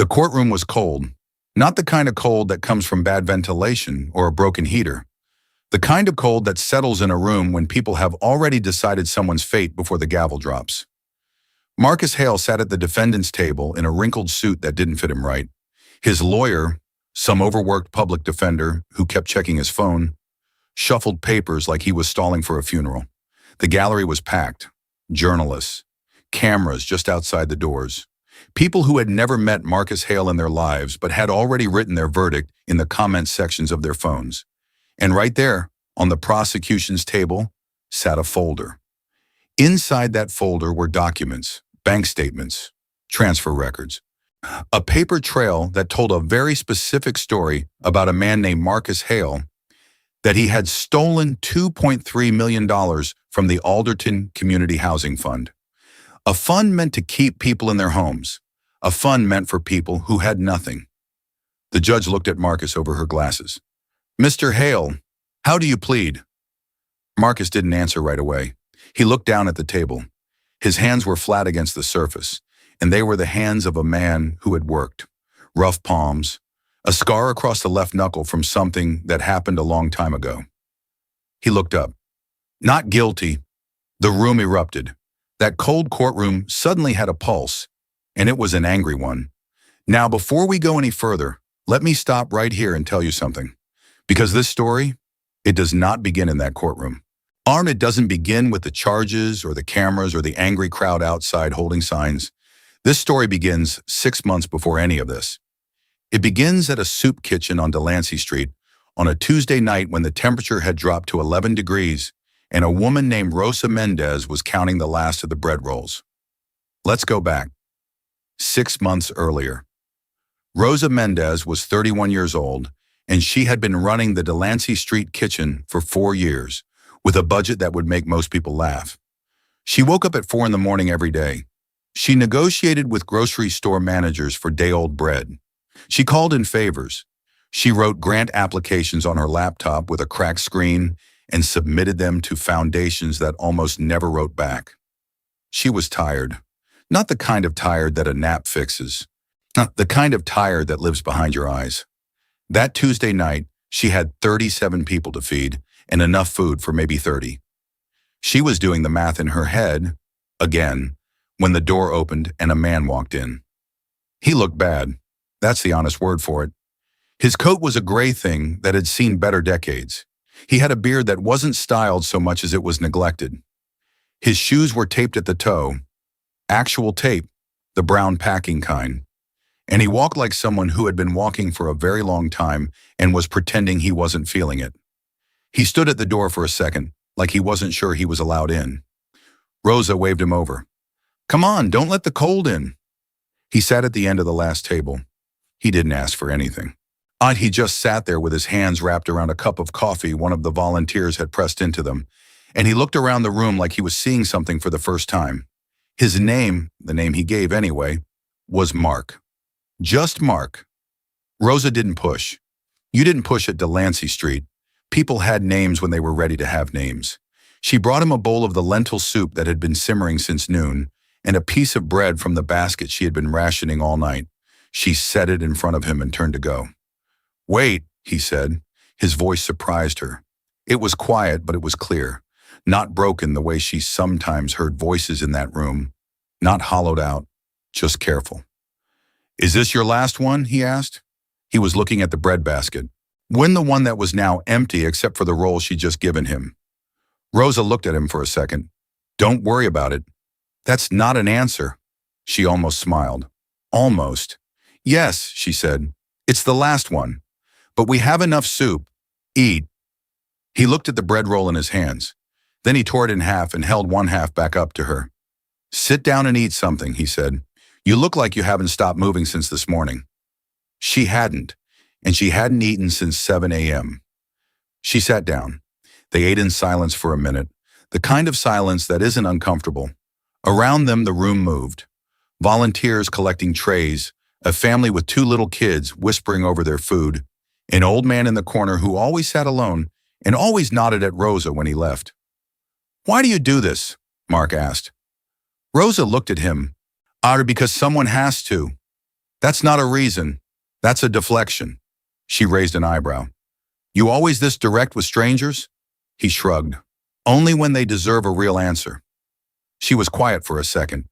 The courtroom was cold, not the kind of cold that comes from bad ventilation or a broken heater. The kind of cold that settles in a room when people have already decided someone's fate before the gavel drops. Marcus Hale sat at the defendant's table in a wrinkled suit that didn't fit him right. His lawyer, some overworked public defender who kept checking his phone, shuffled papers like he was stalling for a funeral. The gallery was packed. Journalists, cameras just outside the doors. People who had never met Marcus Hale in their lives but had already written their verdict in the comment sections of their phones. And right there, on the prosecution's table, sat a folder. Inside that folder were documents, bank statements, transfer records. A paper trail that told a very specific story about a man named Marcus Hale, that he had stolen $2.3 million from the Alderton Community Housing Fund. A fund meant to keep people in their homes. A fund meant for people who had nothing. The judge looked at Marcus over her glasses. "Mr. Hale, how do you plead?" Marcus didn't answer right away. He looked down at the table. His hands were flat against the surface, and they were the hands of a man who had worked. Rough palms, a scar across the left knuckle from something that happened a long time ago. He looked up. Not guilty. The room erupted. That cold courtroom suddenly had a pulse, and it was an angry one. Now, before we go any further, let me stop right here and tell you something. Because this story, it does not begin in that courtroom. It doesn't begin with the charges or the cameras or the angry crowd outside holding signs. This story begins 6 months before any of this. It begins at a soup kitchen on Delancey Street on a Tuesday night when the temperature had dropped to 11 degrees and a woman named Rosa Mendez was counting the last of the bread rolls. Let's go back. 6 months earlier. Rosa Mendez was 31 years old, and she had been running the Delancey Street kitchen for 4 years, with a budget that would make most people laugh. She woke up at 4 in the morning every day. She negotiated with grocery store managers for day-old bread. She called in favors. She wrote grant applications on her laptop with a cracked screen and submitted them to foundations that almost never wrote back. She was tired. Not the kind of tired that a nap fixes. Not the kind of tired that lives behind your eyes. That Tuesday night, she had 37 people to feed and enough food for maybe 30. She was doing the math in her head, again, when the door opened and a man walked in. He looked bad. That's the honest word for it. His coat was a gray thing that had seen better decades. He had a beard that wasn't styled so much as it was neglected. His shoes were taped at the toe. Actual tape, the brown packing kind. And he walked like someone who had been walking for a very long time and was pretending he wasn't feeling it. He stood at the door for a second, like he wasn't sure he was allowed in. Rosa waved him over. "Come on, don't let the cold in." He sat at the end of the last table. He didn't ask for anything. He just sat there with his hands wrapped around a cup of coffee one of the volunteers had pressed into them, and he looked around the room like he was seeing something for the first time. His name, the name he gave anyway, was Mark. Just Mark. Rosa didn't push. You didn't push at Delancey Street. People had names when they were ready to have names. She brought him a bowl of the lentil soup that had been simmering since noon and a piece of bread from the basket she had been rationing all night. She set it in front of him and turned to go. "Wait," he said. His voice surprised her. It was quiet, but it was clear. Not broken the way she sometimes heard voices in that room. Not hollowed out, just careful. "Is this your last one?" he asked. He was looking at the bread basket. When the one that was now empty except for the roll she'd just given him. Rosa looked at him for a second. "Don't worry about it." "That's not an answer." She almost smiled. "Almost." "Yes," she said. "It's the last one. But we have enough soup. Eat." He looked at the bread roll in his hands. Then he tore it in half and held one half back up to her. "Sit down and eat something," he said. "You look like you haven't stopped moving since this morning." She hadn't, and she hadn't eaten since 7 a.m. She sat down. They ate in silence for a minute, the kind of silence that isn't uncomfortable. Around them, the room moved. Volunteers collecting trays, a family with 2 little kids whispering over their food, an old man in the corner who always sat alone and always nodded at Rosa when he left. "Why do you do this?" Mark asked. Rosa looked at him. "Because someone has to." That's not a reason. That's a deflection. She raised an eyebrow. You always this direct with strangers? He shrugged. Only when they deserve a real answer. She was quiet for a second.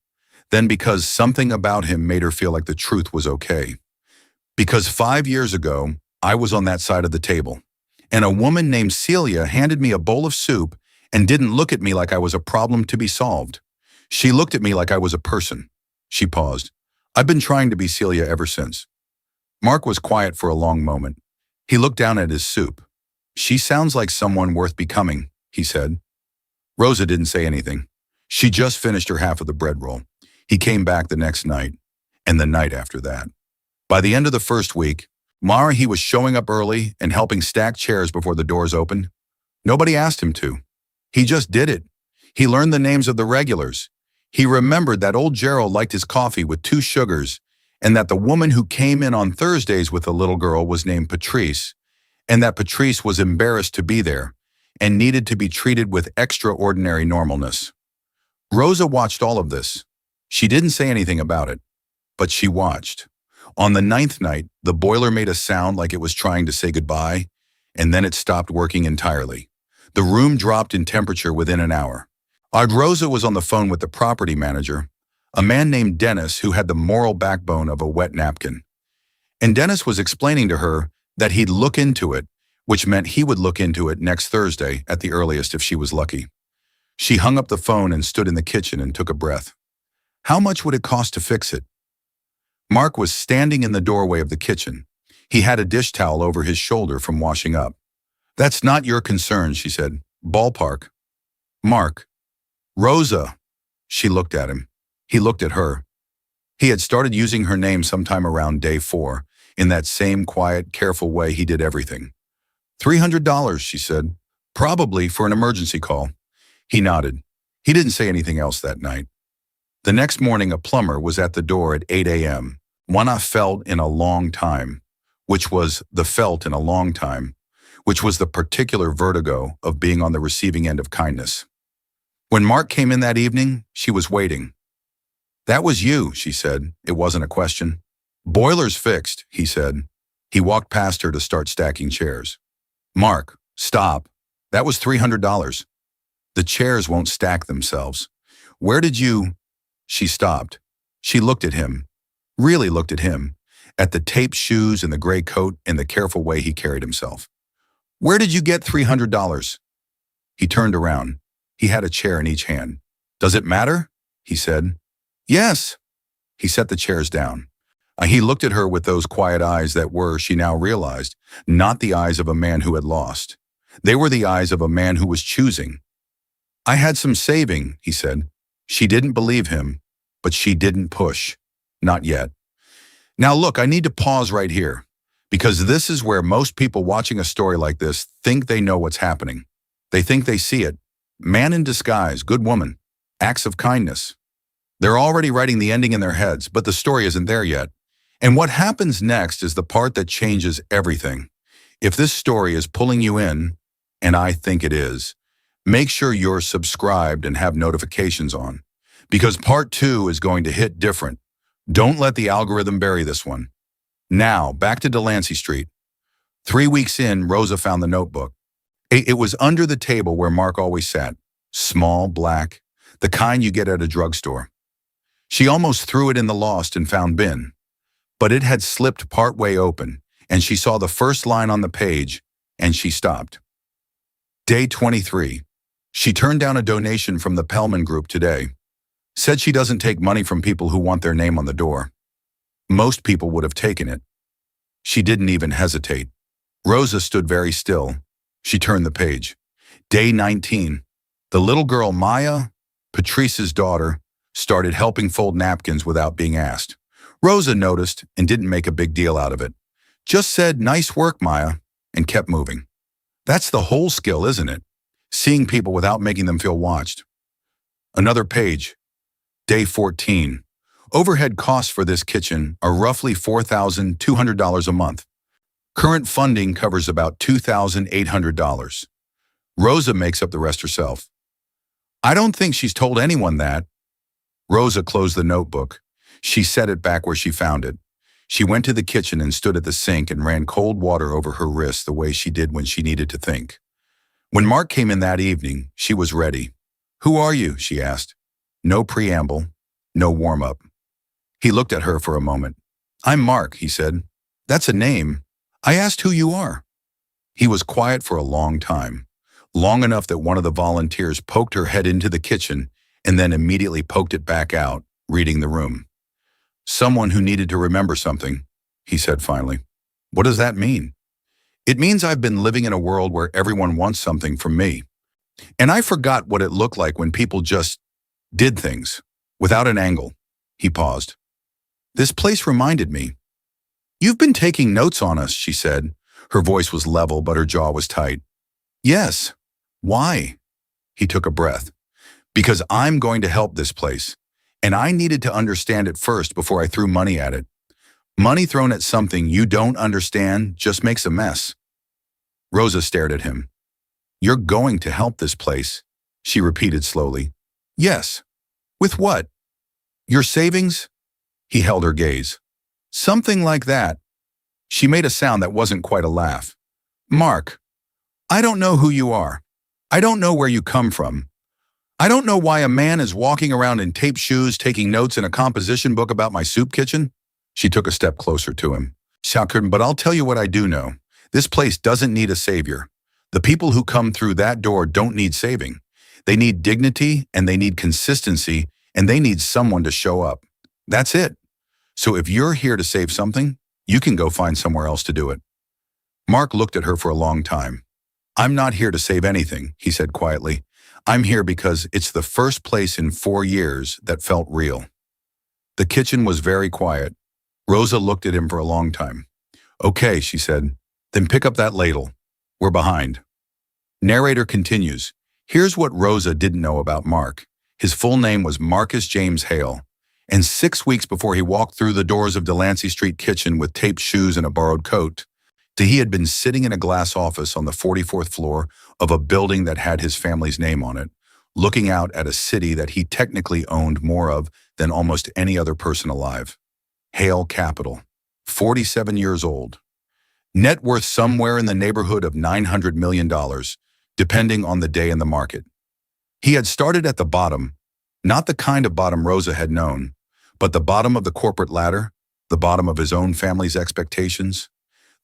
Then because something about him made her feel like the truth was okay. Because 5 years ago, I was on that side of the table, and a woman named Celia handed me a bowl of soup and didn't look at me like I was a problem to be solved. She looked at me like I was a person. She paused. I've been trying to be Celia ever since. Mark was quiet for a long moment. He looked down at his soup. She sounds like someone worth becoming, he said. Rosa didn't say anything. She just finished her half of the bread roll. He came back the next night, and the night after that. By the end of the first week, he was showing up early and helping stack chairs before the doors opened. Nobody asked him to. He just did it. He learned the names of the regulars. He remembered that old Gerald liked his coffee with 2 sugars, and that the woman who came in on Thursdays with the little girl was named Patrice, and that Patrice was embarrassed to be there and needed to be treated with extraordinary normalness. Rosa watched all of this. She didn't say anything about it, but she watched. On the 9th night, the boiler made a sound like it was trying to say goodbye, and then it stopped working entirely. The room dropped in temperature within an hour. Rosa was on the phone with the property manager, a man named Dennis who had the moral backbone of a wet napkin. And Dennis was explaining to her that he'd look into it, which meant he would look into it next Thursday at the earliest if she was lucky. She hung up the phone and stood in the kitchen and took a breath. How much would it cost to fix it? Mark was standing in the doorway of the kitchen. He had a dish towel over his shoulder from washing up. That's not your concern, she said. Ballpark. Mark. Rosa. She looked at him. He looked at her. He had started using her name sometime around day 4, in that same quiet, careful way he did everything. $300, she said. Probably for an emergency call. He nodded. He didn't say anything else that night. The next morning, a plumber was at the door at 8 a.m. One I felt in a long time, which was the particular vertigo of being on the receiving end of kindness. When Mark came in that evening, she was waiting. That was you, she said. It wasn't a question. Boiler's fixed, he said. He walked past her to start stacking chairs. Mark, stop. That was $300. The chairs won't stack themselves. Where did you... She stopped. She looked at him, really looked at him, at the taped shoes and the gray coat and the careful way he carried himself. Where did you get $300? He turned around. He had a chair in each hand. Does it matter? He said. Yes. He set the chairs down. He looked at her with those quiet eyes that were, she now realized, not the eyes of a man who had lost. They were the eyes of a man who was choosing. I had some saving, he said. She didn't believe him, but she didn't push. Not yet. Now look, I need to pause right here, because this is where most people watching a story like this think they know what's happening. They think they see it. Man in disguise, good woman, acts of kindness. They're already writing the ending in their heads, but the story isn't there yet. And what happens next is the part that changes everything. If this story is pulling you in, and I think it is, make sure you're subscribed and have notifications on, because part 2 is going to hit different. Don't let the algorithm bury this one. Now, back to Delancey Street. 3 weeks in, Rosa found the notebook. It was under the table where Mark always sat, small, black, the kind you get at a drugstore. She almost threw it in the lost and found bin, but it had slipped partway open, and she saw the first line on the page, and she stopped. Day 23. She turned down a donation from the Pellman Group today. Said she doesn't take money from people who want their name on the door. Most people would have taken it. She didn't even hesitate. Rosa stood very still. She turned the page. Day 19. The little girl Maya, Patrice's daughter, started helping fold napkins without being asked. Rosa noticed and didn't make a big deal out of it. Just said, "Nice work, Maya," and kept moving. That's the whole skill, isn't it? Seeing people without making them feel watched. Another page. Day 14. Overhead costs for this kitchen are roughly $4,200 a month. Current funding covers about $2,800. Rosa makes up the rest herself. I don't think she's told anyone that. Rosa closed the notebook. She set it back where she found it. She went to the kitchen and stood at the sink and ran cold water over her wrists the way she did when she needed to think. When Mark came in that evening, she was ready. "Who are you?" she asked. No preamble, no warm-up. He looked at her for a moment. "I'm Mark," he said. "That's a name. I asked who you are." He was quiet for a long time, long enough that one of the volunteers poked her head into the kitchen and then immediately poked it back out, reading the room. "Someone who needed to remember something," he said finally. "What does that mean?" "It means I've been living in a world where everyone wants something from me. And I forgot what it looked like when people just did things, without an angle." He paused. "This place reminded me." "You've been taking notes on us," she said. Her voice was level, but her jaw was tight. "Yes. Why?" He took a breath. "Because I'm going to help this place. And I needed to understand it first before I threw money at it. Money thrown at something you don't understand just makes a mess." Rosa stared at him. "You're going to help this place," she repeated slowly. "Yes. With what? Your savings?" He held her gaze. "Something like that." She made a sound that wasn't quite a laugh. "Mark, I don't know who you are. I don't know where you come from. I don't know why a man is walking around in taped shoes taking notes in a composition book about my soup kitchen." She took a step closer to him. "But I'll tell you what I do know. This place doesn't need a savior. The people who come through that door don't need saving. They need dignity, and they need consistency, and they need someone to show up. That's it. So if you're here to save something, you can go find somewhere else to do it." Mark looked at her for a long time. "I'm not here to save anything," he said quietly. "I'm here because it's the first place in 4 years that felt real." The kitchen was very quiet. Rosa looked at him for a long time. "Okay," she said. "Then pick up that ladle. We're behind." Narrator continues. Here's what Rosa didn't know about Mark. His full name was Marcus James Hale. And 6 weeks before he walked through the doors of Delancey Street kitchen with taped shoes and a borrowed coat, he had been sitting in a glass office on the 44th floor of a building that had his family's name on it, looking out at a city that he technically owned more of than almost any other person alive. Hale Capital, 47 years old. Net worth somewhere in the neighborhood of $900 million, depending on the day in the market. He had started at the bottom, not the kind of bottom Rosa had known, but the bottom of the corporate ladder, the bottom of his own family's expectations,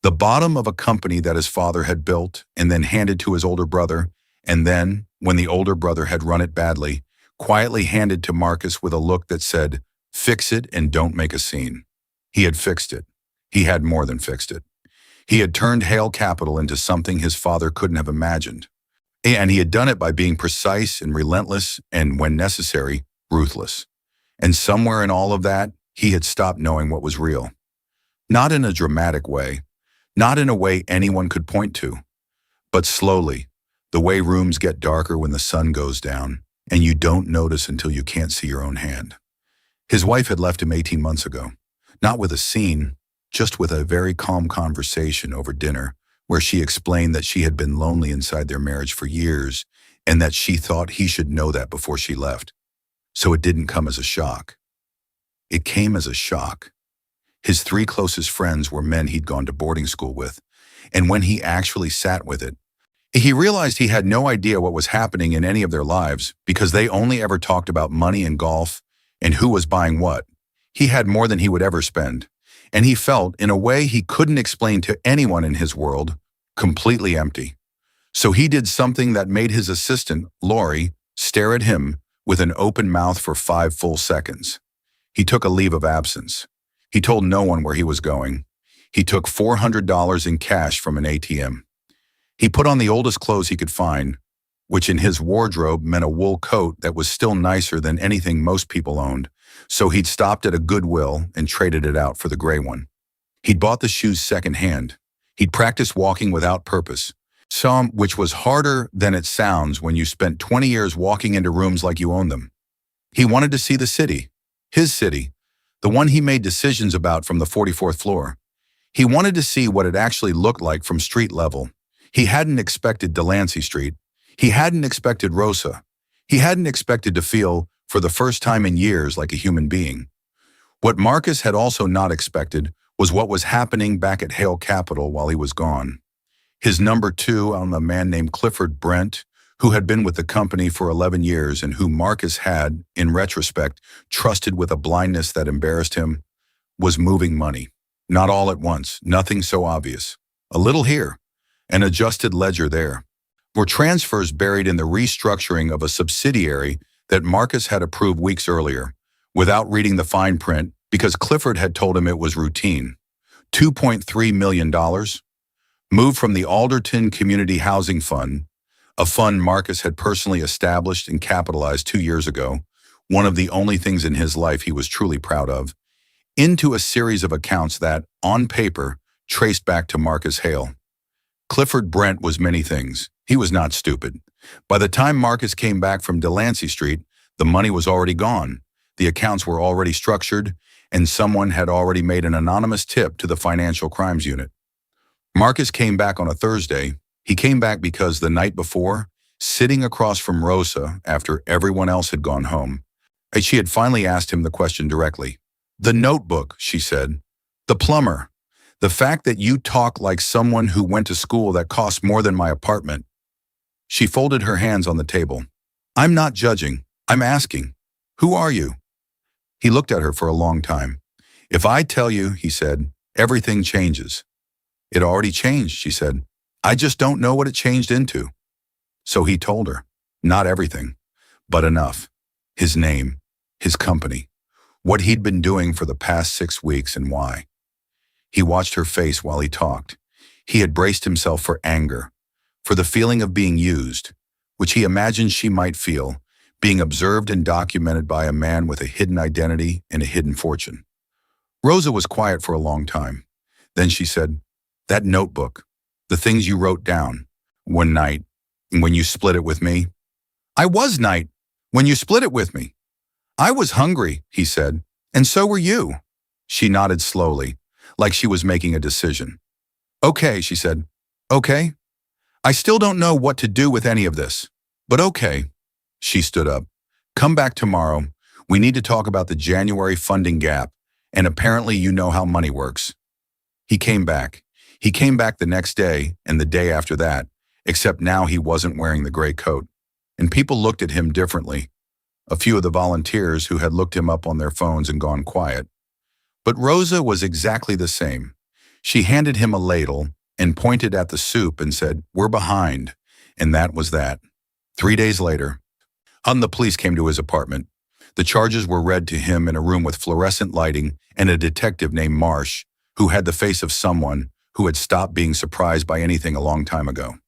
the bottom of a company that his father had built and then handed to his older brother, and then, when the older brother had run it badly, quietly handed to Marcus with a look that said, "Fix it and don't make a scene." He had fixed it. He had more than fixed it. He had turned Hale Capital into something his father couldn't have imagined. And he had done it by being precise and relentless and, when necessary, ruthless. And somewhere in all of that, he had stopped knowing what was real. Not in a dramatic way, not in a way anyone could point to, but slowly, the way rooms get darker when the sun goes down, and you don't notice until you can't see your own hand. His wife had left him 18 months ago, not with a scene, just with a very calm conversation over dinner, where she explained that she had been lonely inside their marriage for years and that she thought he should know that before she left. So it didn't come as a shock. It came as a shock. His 3 closest friends were men he'd gone to boarding school with, and when he actually sat with it, he realized he had no idea what was happening in any of their lives because they only ever talked about money and golf and who was buying what. He had more than he would ever spend, and he felt, in a way he couldn't explain to anyone in his world, completely empty. So he did something that made his assistant, Lori, stare at him with an open mouth for 5 full seconds. He took a leave of absence. He told no one where he was going. He took $400 in cash from an ATM. He put on the oldest clothes he could find, which in his wardrobe meant a wool coat that was still nicer than anything most people owned, so he'd stopped at a Goodwill and traded it out for the gray one. He'd bought the shoes secondhand. He'd practiced walking without purpose, which was harder than it sounds when you spent 20 years walking into rooms like you own them. He wanted to see the city, his city, the one he made decisions about from the 44th floor. He wanted to see what it actually looked like from street level. He hadn't expected Delancey Street. He hadn't expected Rosa. He hadn't expected to feel, for the first time in years, like a human being. What Marcus had also not expected was what was happening back at Hale Capital while he was gone. His number two on a man named Clifford Brent, who had been with the company for 11 years and who Marcus had, in retrospect, trusted with a blindness that embarrassed him, was moving money. Not all at once, nothing so obvious. A little here, an adjusted ledger there. Were transfers buried in the restructuring of a subsidiary that Marcus had approved weeks earlier, without reading the fine print because Clifford had told him it was routine. $2.3 million, moved from the Alderton Community Housing Fund, a fund Marcus had personally established and capitalized 2 years ago, one of the only things in his life he was truly proud of, into a series of accounts that, on paper, traced back to Marcus Hale. Clifford Brent was many things. He was not stupid. By the time Marcus came back from Delancey Street, the money was already gone, the accounts were already structured, and someone had already made an anonymous tip to the Financial Crimes Unit. Marcus came back on a Thursday. He came back because the night before, sitting across from Rosa after everyone else had gone home, she had finally asked him the question directly. "The notebook," she said. "The plumber. The fact that you talk like someone who went to school that costs more than my apartment." She folded her hands on the table. "I'm not judging. I'm asking. Who are you?" He looked at her for a long time. "If I tell you," he said, "everything changes." "It already changed," she said. "I just don't know what it changed into." So he told her. Not everything, but enough. His name, his company, what he'd been doing for the past 6 weeks and why. He watched her face while he talked. He had braced himself for anger, for the feeling of being used, which he imagined she might feel, being observed and documented by a man with a hidden identity and a hidden fortune. Rosa was quiet for a long time. Then she said, "That notebook, the things you wrote down, one night, when you split it with me." "I was night, when you split it with me." "I was hungry," he said, "and so were you." She nodded slowly, like she was making a decision. "Okay," she said. "Okay. I still don't know what to do with any of this, but okay." She stood up. "Come back tomorrow. We need to talk about the January funding gap, and apparently you know how money works." He came back. He came back the next day and the day after that, except now he wasn't wearing the gray coat. And people looked at him differently. A few of the volunteers who had looked him up on their phones and gone quiet. But Rosa was exactly the same. She handed him a ladle and pointed at the soup and said, "We're behind." And that was that. 3 days later, the police came to his apartment. The charges were read to him in a room with fluorescent lighting and a detective named Marsh, who had the face of someone who had stopped being surprised by anything a long time ago.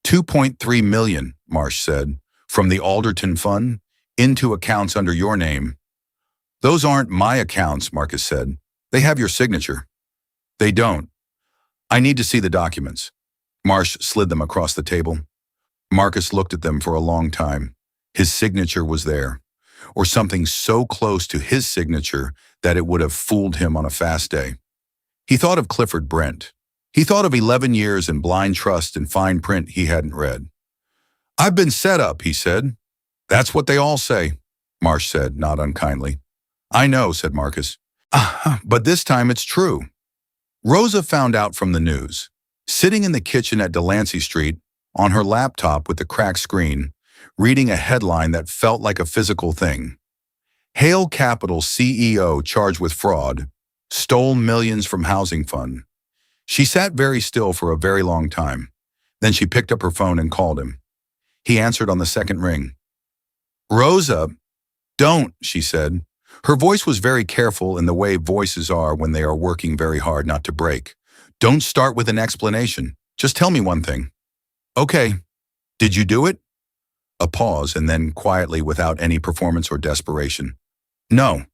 $2.3 million, Marsh said, "from the Alderton Fund into accounts under your name." "Those aren't my accounts," Marcus said. "They have your signature." "They don't. I need to see the documents." Marsh slid them across the table. Marcus looked at them for a long time. His signature was there, or something so close to his signature that it would have fooled him on a fast day. He thought of Clifford Brent. He thought of 11 years in blind trust and fine print he hadn't read. "I've been set up," he said. "That's what they all say," Marsh said, not unkindly. "I know," said Marcus. "But this time it's true." Rosa found out from the news. Sitting in the kitchen at Delancey Street, on her laptop with the cracked screen, reading a headline that felt like a physical thing. Hale Capital CEO charged with fraud, stole millions from housing fund. She sat very still for a very long time. Then she picked up her phone and called him. He answered on the second ring. "Rosa, don't," she said. Her voice was very careful in the way voices are when they are working very hard not to break. "Don't start with an explanation. Just tell me one thing." "Okay. Did you do it?" A pause, and then quietly, without any performance or desperation. "No."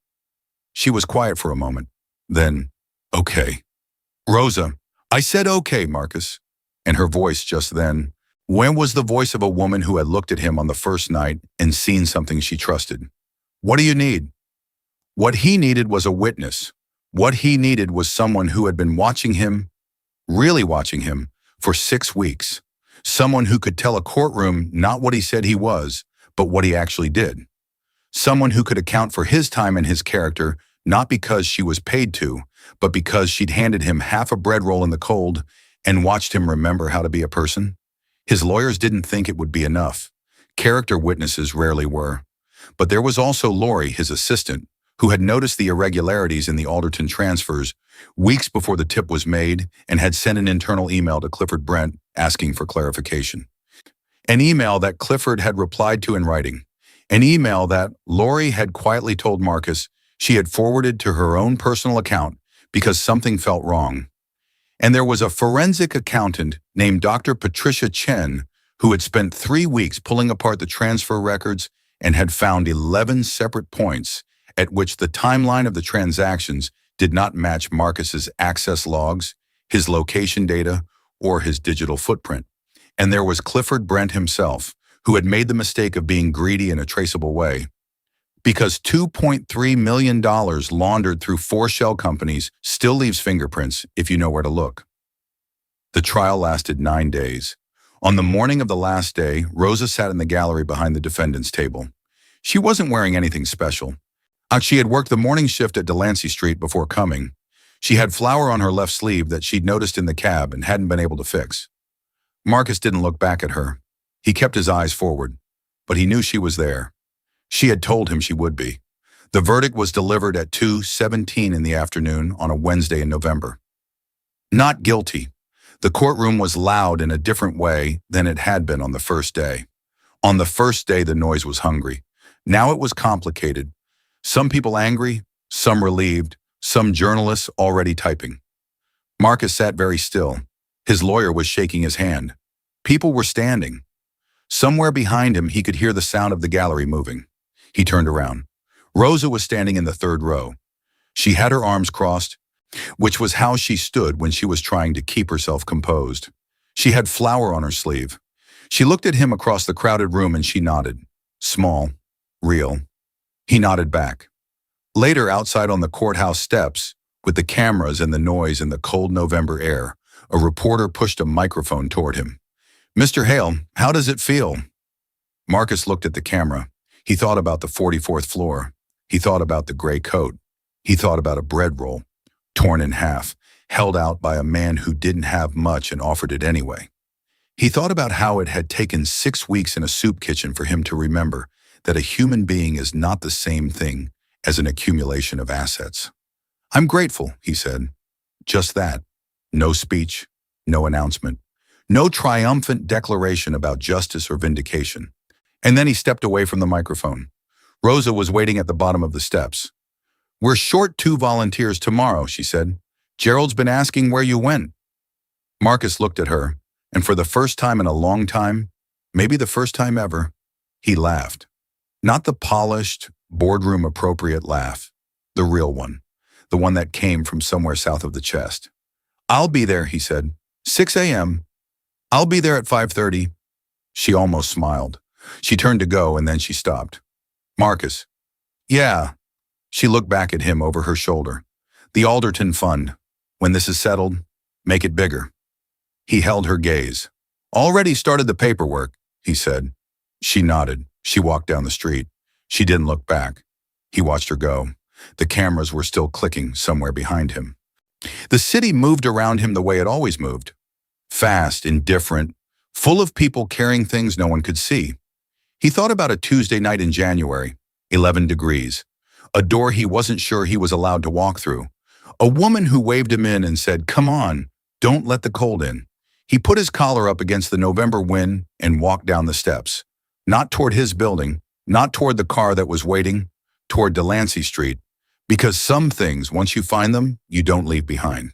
She was quiet for a moment. Then, "Okay." "Rosa." "I said okay, Marcus." And her voice just then, when was the voice of a woman who had looked at him on the first night and seen something she trusted. "What do you need?" What he needed was a witness. What he needed was someone who had been watching him, really watching him, for 6 weeks. Someone who could tell a courtroom not what he said he was, but what he actually did. Someone who could account for his time and his character, not because she was paid to, but because she'd handed him half a bread roll in the cold and watched him remember how to be a person? His lawyers didn't think it would be enough. Character witnesses rarely were. But there was also Lori, his assistant, who had noticed the irregularities in the Alderton transfers weeks before the tip was made and had sent an internal email to Clifford Brent asking for clarification. An email that Clifford had replied to in writing. An email that Lori had quietly told Marcus she had forwarded to her own personal account because something felt wrong. And there was a forensic accountant named Dr. Patricia Chen who had spent 3 weeks pulling apart the transfer records and had found 11 separate points at which the timeline of the transactions did not match Marcus's access logs, his location data, or his digital footprint. And there was Clifford Brent himself, who had made the mistake of being greedy in a traceable way. Because $2.3 million laundered through 4 shell companies still leaves fingerprints if you know where to look. The trial lasted 9 days. On the morning of the last day, Rosa sat in the gallery behind the defendant's table. She wasn't wearing anything special. She had worked the morning shift at Delancey Street before coming. She had flour on her left sleeve that she'd noticed in the cab and hadn't been able to fix. Marcus didn't look back at her. He kept his eyes forward, but he knew she was there. She had told him she would be. The verdict was delivered at 2:17 in the afternoon on a Wednesday in November. Not guilty. The courtroom was loud in a different way than it had been on the first day. On the first day, the noise was hungry. Now it was complicated. Some people angry, some relieved, some journalists already typing. Marcus sat very still. His lawyer was shaking his hand. People were standing. Somewhere behind him, he could hear the sound of the gallery moving. He turned around. Rosa was standing in the 3rd row. She had her arms crossed, which was how she stood when she was trying to keep herself composed. She had flour on her sleeve. She looked at him across the crowded room and she nodded. Small, real. He nodded back. Later, outside on the courthouse steps, with the cameras and the noise in the cold November air, a reporter pushed a microphone toward him. Mr. Hale, how does it feel? Marcus looked at the camera. He thought about the 44th floor. He thought about the gray coat. He thought about a bread roll, torn in half, held out by a man who didn't have much and offered it anyway. He thought about how it had taken 6 weeks in a soup kitchen for him to remember that a human being is not the same thing as an accumulation of assets. I'm grateful, he said. Just that. No speech, no announcement, no triumphant declaration about justice or vindication. And then he stepped away from the microphone. Rosa was waiting at the bottom of the steps. We're short 2 volunteers tomorrow, she said. Gerald's been asking where you went. Marcus looked at her, and for the first time in a long time, maybe the first time ever, he laughed. Not the polished, boardroom appropriate laugh, the real one, the one that came from somewhere south of the chest. I'll be there, he said. 6 a.m. I'll be there at 5:30. She almost smiled. She turned to go and then she stopped. Marcus. Yeah. She looked back at him over her shoulder. The Alderton Fund. When this is settled, make it bigger. He held her gaze. Already started the paperwork, he said. She nodded. She walked down the street. She didn't look back. He watched her go. The cameras were still clicking somewhere behind him. The city moved around him the way it always moved. Fast, indifferent, full of people carrying things no one could see. He thought about a Tuesday night in January, 11 degrees, a door he wasn't sure he was allowed to walk through, a woman who waved him in and said, "Come on, don't let the cold in." He put his collar up against the November wind and walked down the steps, not toward his building, not toward the car that was waiting, toward Delancey Street, because some things, once you find them, you don't leave behind.